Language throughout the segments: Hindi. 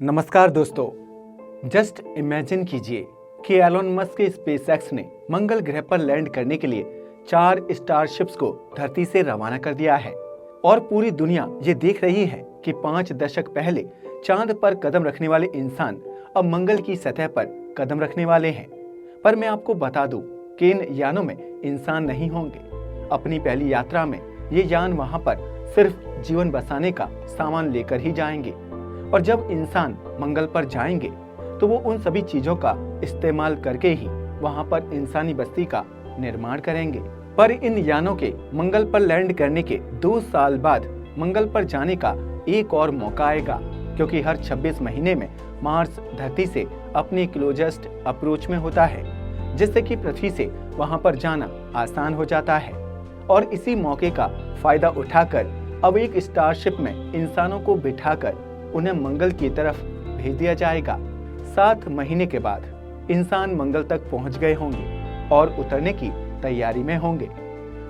नमस्कार दोस्तों। जस्ट इमेजिन कीजिए कि एलोन मस्क के स्पेसएक्स ने मंगल ग्रह पर लैंड करने के लिए 4 स्टारशिप्स को धरती से रवाना कर दिया है और पूरी दुनिया ये देख रही है कि 5 दशक पहले चांद पर कदम रखने वाले इंसान अब मंगल की सतह पर कदम रखने वाले हैं। पर मैं आपको बता दूं कि इन यानों में इंसान नहीं होंगे। अपनी पहली यात्रा में ये यान वहां पर सिर्फ जीवन बसाने का सामान लेकर ही जाएंगे और जब इंसान मंगल पर जाएंगे तो वो उन सभी चीजों का इस्तेमाल करके ही वहां पर इंसानी बस्ती का निर्माण करेंगे। पर इन यानों के मंगल पर लैंड करने के 2 साल बाद मंगल पर जाने का एक और मौका आएगा, क्योंकि हर 26 महीने में मार्स धरती से अपने क्लोजेस्ट अप्रोच में होता है, जिससे कि पृथ्वी से वहां पर जाना आसान हो जाता है। और इसी मौके का फायदा उठाकर अब एक स्टारशिप में इंसानों को बिठाकर उन्हें मंगल की तरफ भेज दिया जाएगा। 7 महीने के बाद इंसान मंगल तक पहुंच गए होंगे और उतरने की तैयारी में होंगे।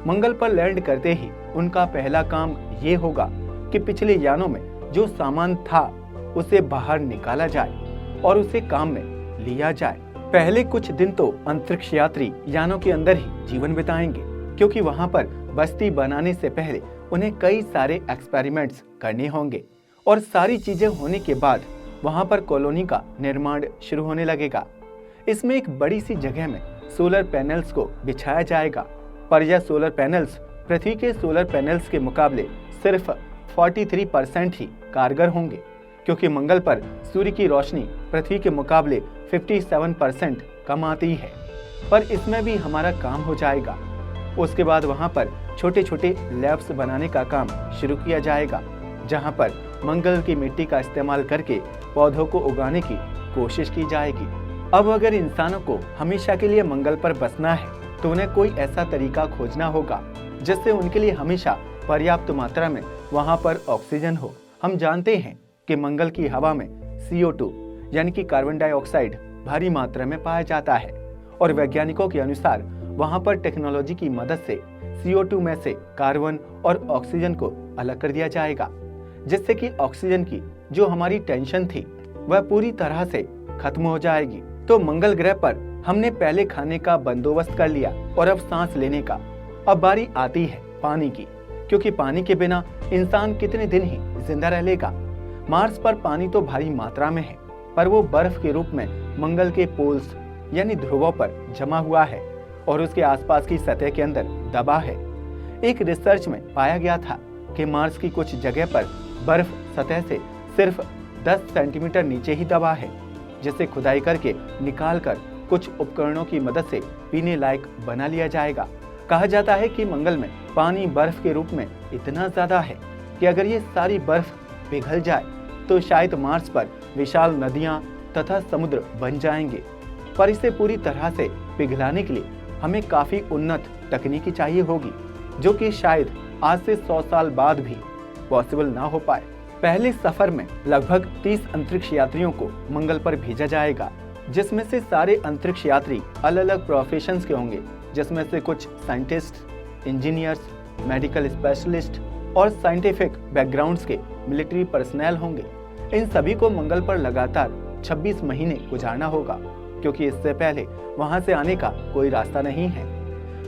मंगल पर लैंड करते ही उनका पहला काम ये होगा कि पिछले यानों में जो सामान था उसे बाहर निकाला जाए और उसे काम में लिया जाए। पहले कुछ दिन तो अंतरिक्ष यात्री यानों के अंदर ही जीवन बिताएंगे, क्योंकि वहां पर बस्ती बनाने से पहले उन्हें कई सारे एक्सपेरिमेंट्स करने होंगे और सारी चीजें होने के बाद वहां पर कॉलोनी का निर्माण शुरू होने लगेगा। इसमें एक बड़ी सी जगह में सोलर पैनल्स को बिछाया जाएगा, पर यह सोलर पैनल्स पृथ्वी के सोलर पैनल्स के मुकाबले सिर्फ 43% ही कारगर होंगे, क्योंकि मंगल पर सूर्य की रोशनी पृथ्वी के मुकाबले 57% कम आती है। पर इसमें भी हमारा काम हो जाएगा। उसके बाद वहां पर छोटे छोटे लैब्स बनाने का काम शुरू किया जाएगा, जहां पर मंगल की मिट्टी का इस्तेमाल करके पौधों को उगाने की कोशिश की जाएगी। अब अगर इंसानों को हमेशा के लिए मंगल पर बसना है तो उन्हें कोई ऐसा तरीका खोजना होगा जिससे उनके लिए हमेशा पर्याप्त मात्रा में वहां पर ऑक्सीजन हो। हम जानते हैं कि मंगल की हवा में CO2 यानी कि कार्बन डाइऑक्साइड भारी मात्रा में पाया जाता है और वैज्ञानिकों के अनुसार वहां पर टेक्नोलॉजी की मदद से CO2 में से कार्बन और ऑक्सीजन को अलग कर दिया जाएगा, जिससे कि ऑक्सीजन की जो हमारी टेंशन थी वह पूरी तरह से खत्म हो जाएगी। तो मंगल ग्रह पर हमने पहले खाने का बंदोबस्त कर लिया और अब सांस लेने का। अब बारी आती है पानी की, क्योंकि पानी के बिना इंसान कितने दिन ही जिंदा रह लेगा। मार्स पर पानी तो भारी मात्रा में है, पर वो बर्फ के रूप में मंगल के पोल्स यानी ध्रुवों पर जमा हुआ है और उसके आसपास की सतह के अंदर दबा है। एक रिसर्च में पाया गया था कि मार्स की कुछ जगह पर बर्फ सतह से सिर्फ 10 सेंटीमीटर नीचे ही दबा है, जिसे खुदाई करके निकालकर कुछ उपकरणों की मदद से पीने लायक बना लिया जाएगा। कहा जाता है कि मंगल में पानी बर्फ के रूप में इतना ज्यादा है कि अगर ये सारी बर्फ पिघल जाए तो शायद मार्स पर विशाल नदियां तथा समुद्र बन जाएंगे। पर इसे पूरी तरह से पिघलाने के लिए हमें काफी उन्नत तकनीकी चाहिए होगी, जो कि शायद आज से 100 साल बाद भी पॉसिबल ना हो पाए। पहले सफर में लगभग 30 अंतरिक्ष यात्रियों को मंगल पर भेजा जाएगा, जिसमें से सारे अंतरिक्ष यात्री अलग अलग प्रोफेशंस के होंगे, जिसमें से कुछ साइंटिस्ट, इंजीनियर्स, मेडिकल स्पेशलिस्ट और साइंटिफिक बैकग्राउंड्स के मिलिट्री पर्सनल होंगे। इन सभी को मंगल पर लगातार 26 महीने गुजारना होगा, क्योंकि इससे पहले वहां से आने का कोई रास्ता नहीं है।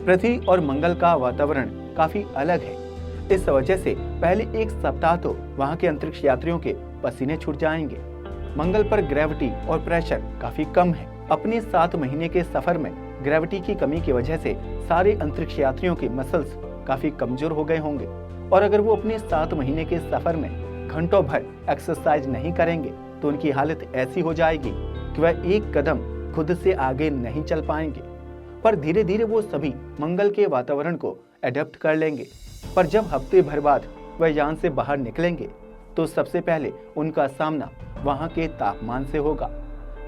पृथ्वी और मंगल का वातावरण काफी अलग है, इस वजह से पहले 1 सप्ताह तो वहां के अंतरिक्ष यात्रियों के पसीने छूट जाएंगे। मंगल पर ग्रेविटी और प्रेशर काफी कम है। अपने 7 महीने के सफर में ग्रेविटी की कमी की वजह से सारे अंतरिक्ष यात्रियों के मसल्स काफी कमजोर हो गए होंगे और अगर वो अपने 7 महीने के सफर में घंटों भर एक्सरसाइज नहीं करेंगे तो उनकी हालत ऐसी हो जाएगी कि वह एक कदम खुद से आगे नहीं चल पाएंगे। पर धीरे धीरे वो सभी मंगल के वातावरण को एडेप्ट कर लेंगे। पर जब हफ्ते भर बाद वह यान से बाहर निकलेंगे तो सबसे पहले उनका सामना वहां के तापमान से होगा,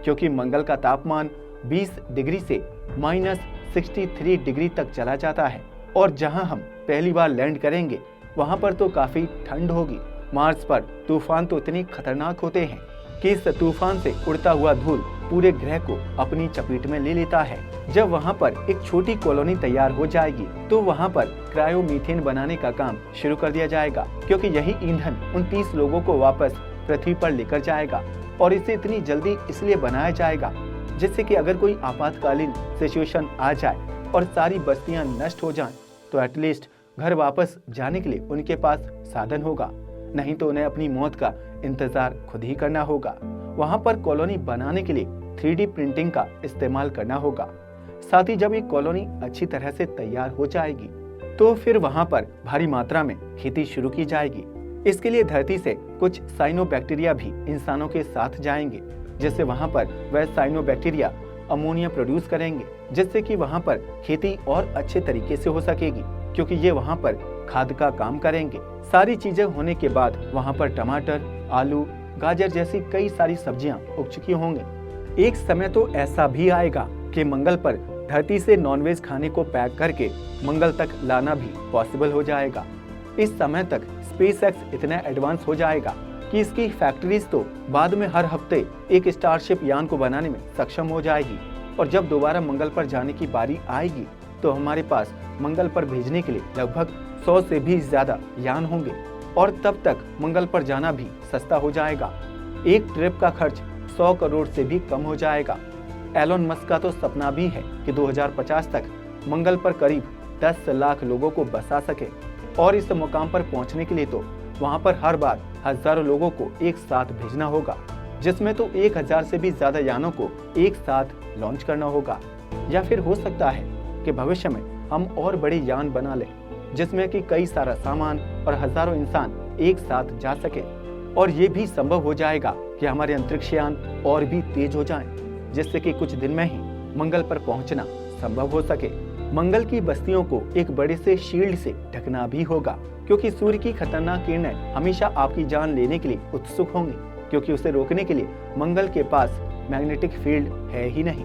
क्योंकि मंगल का तापमान 20 डिग्री से -63 डिग्री तक चला जाता है और जहां हम पहली बार लैंड करेंगे वहां पर तो काफी ठंड होगी। मार्स पर तूफान तो इतने खतरनाक होते हैं कि इस तूफान से उड़ता हुआ धूल पूरे ग्रह को अपनी चपेट में ले लेता है। जब वहां पर एक छोटी कॉलोनी तैयार हो जाएगी तो वहां पर क्रायोमीथेन बनाने का काम शुरू कर दिया जाएगा, क्योंकि यही ईंधन उन 30 लोगों को वापस पृथ्वी पर लेकर जाएगा और इसे इतनी जल्दी इसलिए बनाया जाएगा जिससे कि अगर कोई आपातकालीन सिचुएशन आ जाए और सारी बस्तियां नष्ट हो जाएं, तो एटलीस्ट घर वापस जाने के लिए उनके पास साधन होगा, नहीं तो उन्हें अपनी मौत का इंतजार खुद ही करना होगा। वहां पर कॉलोनी बनाने के लिए 3D प्रिंटिंग का इस्तेमाल करना होगा। साथ ही जब ये कॉलोनी अच्छी तरह से तैयार हो जाएगी तो फिर वहां पर भारी मात्रा में खेती शुरू की जाएगी। इसके लिए धरती से कुछ साइनोबैक्टीरिया भी इंसानों के साथ जाएंगे, जिससे वहां पर वह साइनोबैक्टीरिया अमोनिया प्रोड्यूस करेंगे, जिससे कि वहां पर खेती और अच्छे तरीके से हो सकेगी, क्योंकि ये वहां पर खाद का काम करेंगे। सारी चीजें होने के बाद वहां पर टमाटर, आलू, गाजर जैसी कई सारी सब्जियां उग चुकी होंगी। एक समय तो ऐसा भी आएगा कि मंगल पर धरती से नॉनवेज खाने को पैक करके मंगल तक लाना भी पॉसिबल हो जाएगा। इस समय तक स्पेसएक्स इतना एडवांस हो जाएगा कि इसकी फैक्ट्रीज तो बाद में हर हफ्ते एक स्टारशिप यान को बनाने में सक्षम हो जाएगी, और जब दोबारा मंगल पर जाने की बारी आएगी तो हमारे पास मंगल पर भेजने के लिए लगभग 100 से भी ज्यादा यान होंगे, और तब तक मंगल पर जाना भी सस्ता हो जाएगा। एक ट्रिप का खर्च 100 करोड़ से भी कम हो जाएगा। एलोन मस्क का तो सपना भी है कि 2050 तक मंगल पर करीब 10 लाख लोगों को बसा सके, और इस मुकाम पर पहुंचने के लिए तो वहां पर हर बार हजारों लोगों को एक साथ भेजना होगा, जिसमें तो 1000 से भी ज्यादा यानों को एक साथ लॉन्च करना होगा। या फिर हो सकता है कि भविष्य में हम और बड़े यान बना लें, जिसमें कि कई सारा सामान और हजारों इंसान एक साथ जा सके, और ये भी संभव हो जाएगा कि हमारे अंतरिक्ष यान और भी तेज हो जाएं, जिससे कि कुछ दिन में ही मंगल पर पहुंचना संभव हो सके। मंगल की बस्तियों को एक बड़े से शील्ड से ढकना भी होगा, क्योंकि सूर्य की खतरनाक किरणें हमेशा आपकी जान लेने के लिए उत्सुक होंगी, क्योंकि उसे रोकने के लिए मंगल के पास मैग्नेटिक फील्ड है ही नहीं।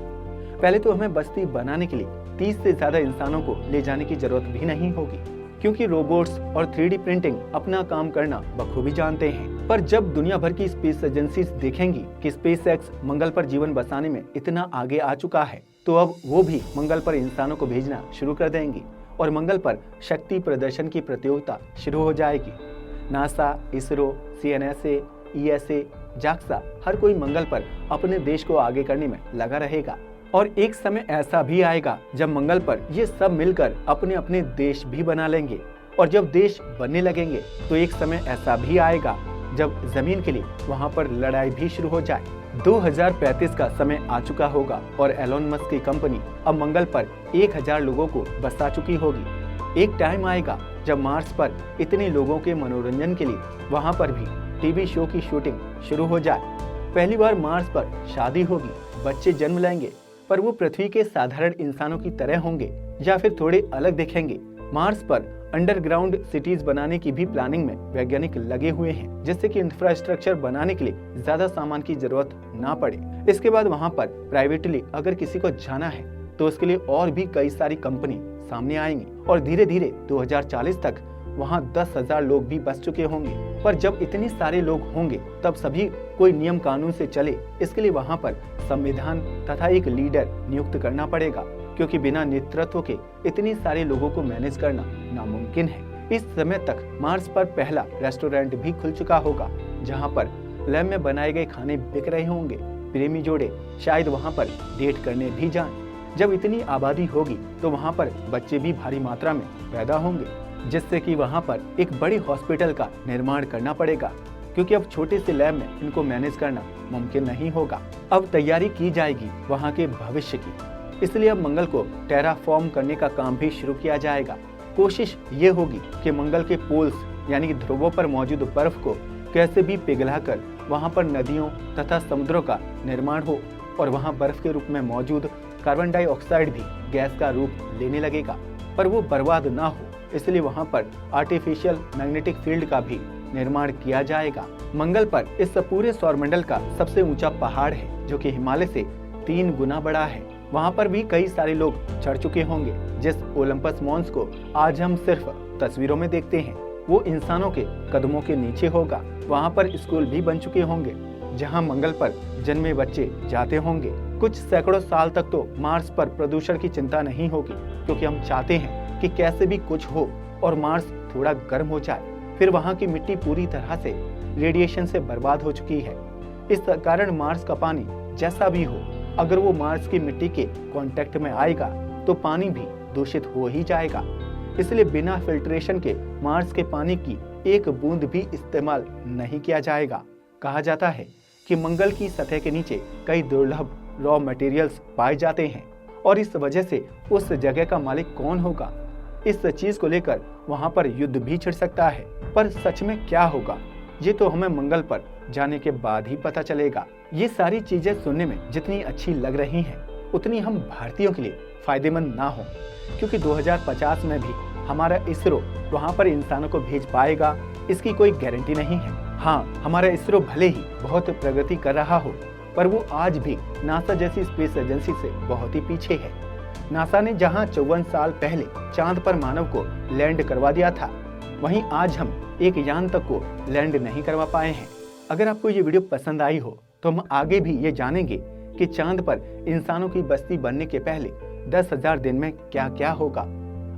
पहले तो हमें बस्ती बनाने के लिए 30 से ज्यादा इंसानों को ले जाने की जरूरत भी नहीं होगी, क्योंकि रोबोट्स और 3D प्रिंटिंग अपना काम करना बखूबी जानते हैं। पर जब दुनिया भर की स्पेस एजेंसीज देखेंगी कि स्पेसएक्स मंगल पर जीवन बसाने में इतना आगे आ चुका है, तो अब वो भी मंगल पर इंसानों को भेजना शुरू कर देंगी, और मंगल पर शक्ति प्रदर्शन की प्रतियोगिता शुरू हो जाएगी। NASA, ISRO, CNSA, ESA, JAXA हर कोई मंगल पर अपने देश को आगे करने में लगा रहेगा। और एक समय ऐसा भी आएगा जब मंगल पर ये सब मिलकर अपने अपने देश भी बना लेंगे, और जब देश बनने लगेंगे तो एक समय ऐसा भी आएगा जब जमीन के लिए वहां पर लड़ाई भी शुरू हो जाए। 2035 का समय आ चुका होगा और एलोन मस्क की कंपनी अब मंगल पर 1000 लोगों को बसा चुकी होगी। एक टाइम आएगा जब मार्स पर इतने लोगों के मनोरंजन के लिए वहां पर भी टीवी शो की शूटिंग शुरू हो जाए। पहली बार मार्स पर शादी होगी, बच्चे जन्म लेंगे, पर वो पृथ्वी के साधारण इंसानों की तरह होंगे या फिर थोड़े अलग दिखेंगे। मार्स पर अंडरग्राउंड सिटीज बनाने की भी प्लानिंग में वैज्ञानिक लगे हुए हैं, जिससे कि इंफ्रास्ट्रक्चर बनाने के लिए ज्यादा सामान की जरूरत ना पड़े। इसके बाद वहां पर प्राइवेटली अगर किसी को जाना है तो उसके लिए और भी कई सारी कंपनी सामने आएंगी, और धीरे धीरे 2040 तक वहां 10,000 लोग भी बस चुके होंगे। पर जब इतने सारे लोग होंगे तब सभी कोई नियम कानून से चले, इसके लिए वहां पर संविधान तथा एक लीडर नियुक्त करना पड़ेगा, क्योंकि बिना नेतृत्व के इतने सारे लोगों को मैनेज करना नामुमकिन है। इस समय तक मार्स पर पहला रेस्टोरेंट भी खुल चुका होगा, जहां पर लैब में बनाए गए खाने बिक रहे होंगे। प्रेमी जोड़े शायद वहां पर डेट करने भी जाएं। जब इतनी आबादी होगी तो वहां पर बच्चे भी भारी मात्रा में पैदा होंगे, जिससे कि वहां पर एक बड़ी हॉस्पिटल का निर्माण करना पड़ेगा, क्योंकि अब छोटे से लैब में इनको मैनेज करना मुमकिन नहीं होगा। अब तैयारी की जाएगी वहां के भविष्य की, इसलिए अब मंगल को टेराफॉर्म करने का काम भी शुरू किया जाएगा। कोशिश ये होगी कि मंगल के पोल्स यानी कि ध्रुवों पर मौजूद बर्फ को कैसे भी पिघलाकर वहां पर नदियों तथा समुद्रों का निर्माण हो, और वहां बर्फ के रूप में मौजूद कार्बन डाइऑक्साइड भी गैस का रूप लेने लगेगा, पर वो बर्बाद ना हो, इसलिए वहां पर आर्टिफिशियल मैग्नेटिक फील्ड का भी निर्माण किया जाएगा। मंगल पर इस पूरे सौरमंडल का सबसे ऊंचा पहाड़ है, जो कि हिमालय से 3 गुना बड़ा है। वहां पर भी कई सारे लोग चढ़ चुके होंगे। जिस ओलंपस मॉन्स को आज हम सिर्फ तस्वीरों में देखते हैं, वो इंसानों के कदमों के नीचे होगा। वहां पर स्कूल भी बन चुके होंगे, जहां मंगल पर जन्मे बच्चे जाते होंगे। कुछ सैकड़ों साल तक तो मार्स पर प्रदूषण की चिंता नहीं होगी, क्योंकि हम चाहते हैं कि कैसे भी कुछ हो और मार्स थोड़ा गर्म हो जाए। फिर वहां की मिट्टी पूरी तरह से रेडिएशन से बर्बाद हो चुकी है। इस कारण मार्स का पानी जैसा भी हो, अगर वो मार्स की मिट्टी के कांटेक्ट में आएगा तो पानी भी दूषित हो ही जाएगा। इसलिए बिना फिल्ट्रेशन के मार्स के पानी की एक बूंद भी इस्तेमाल नहीं किया जाएगा। कहा जाता है कि मंगल की सतह के नीचे कई दुर्लभ रॉ मटेरियल्स पाए जाते हैं और इस वजह से उस जगह का मालिक कौन होगा, इस चीज को लेकर वहां पर युद्ध भी छिड़ सकता है। पर सच में क्या होगा, ये तो हमें मंगल पर जाने के बाद ही पता चलेगा। ये सारी चीजें सुनने में जितनी अच्छी लग रही हैं, उतनी हम भारतीयों के लिए फायदेमंद ना हो, क्योंकि 2050 में भी हमारा इसरो वहां पर इंसानों को भेज पाएगा, इसकी कोई गारंटी नहीं है। हाँ, हमारा इसरो भले ही बहुत प्रगति कर रहा हो, पर वो आज भी नासा जैसी स्पेस एजेंसी से बहुत ही पीछे है। नासा ने जहां 54 साल पहले चांद पर मानव को लैंड करवा दिया था, वहीं आज हम एक यान तक को लैंड नहीं करवा पाए हैं। अगर आपको ये वीडियो पसंद आई हो तो हम आगे भी ये जानेंगे कि चांद पर इंसानों की बस्ती बनने के पहले 10,000 दिन में क्या क्या होगा।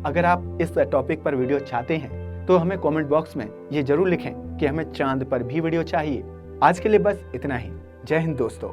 अगर आप इस टॉपिक पर वीडियो चाहते हैं तो हमें कमेंट बॉक्स में ये जरूर लिखें कि हमें चांद पर भी वीडियो चाहिए। आज के लिए बस इतना ही। जय हिंद दोस्तों।